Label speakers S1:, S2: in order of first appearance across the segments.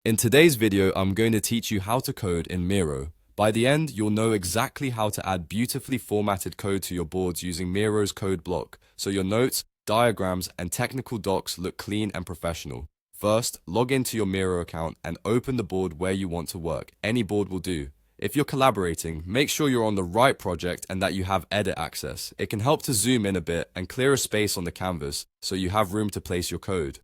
S1: In today's video, I'm going to teach you how to code in Miro. By the end, you'll know exactly how to add beautifully formatted code to your boards using Miro's code block, so your notes, diagrams, and technical docs look clean and professional. First, log into your Miro account and open the board where you want to work. Any board will do. If you're collaborating, make sure you're on the right project and that you have edit access. It can help to zoom in a bit and clear a space on the canvas so you have room to place your code.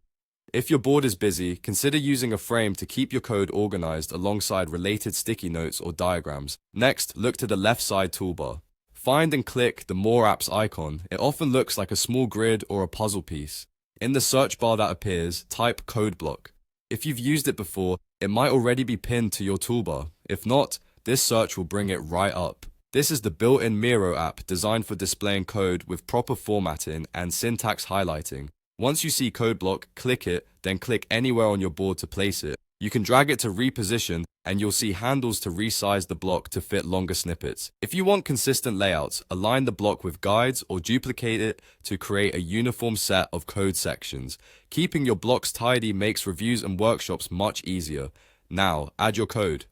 S1: If your board is busy, consider using a frame to keep your code organized alongside related sticky notes or diagrams. Next, look to the left side toolbar. Find and click the More Apps icon. It often looks like a small grid or a puzzle piece. In the search bar that appears, type code block. If you've used it before, it might already be pinned to your toolbar. If not, this search will bring it right up. This is the built-in Miro app designed for displaying code with proper formatting and syntax highlighting. Once you see code block, click it, then click anywhere on your board to place it. You can drag it to reposition, and you'll see handles to resize the block to fit longer snippets. If you want consistent layouts, align the block with guides or duplicate it to create a uniform set of code sections. Keeping your blocks tidy makes reviews and workshops much easier. Now, add your code.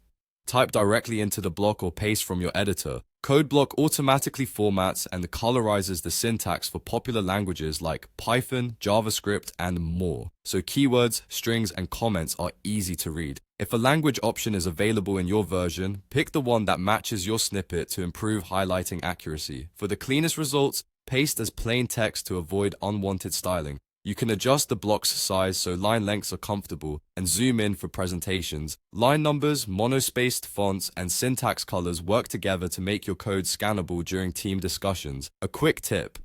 S1: Type directly into the block or paste from your editor. Code block automatically formats and colorizes the syntax for popular languages like Python, JavaScript, and more, so keywords, strings, and comments are easy to read. If a language option is available in your version, pick the one that matches your snippet to improve highlighting accuracy. For the cleanest results, paste as plain text to avoid unwanted styling. You can adjust the block's size so line lengths are comfortable and zoom in for presentations. Line numbers, monospaced fonts, and syntax colors work together to make your code scannable during team discussions. A quick tip: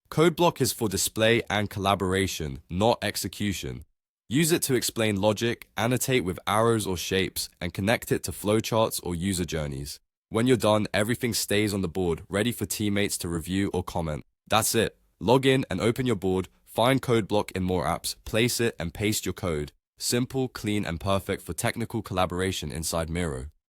S1: code block is for display and collaboration, not execution. Use it to explain logic, annotate with arrows or shapes, and connect it to flowcharts or user journeys. When you're done, everything stays on the board, ready for teammates to review or comment. That's it. Log in and open your board. Find code block in More Apps, place it, and paste your code. Simple, clean, and perfect for technical collaboration inside Miro.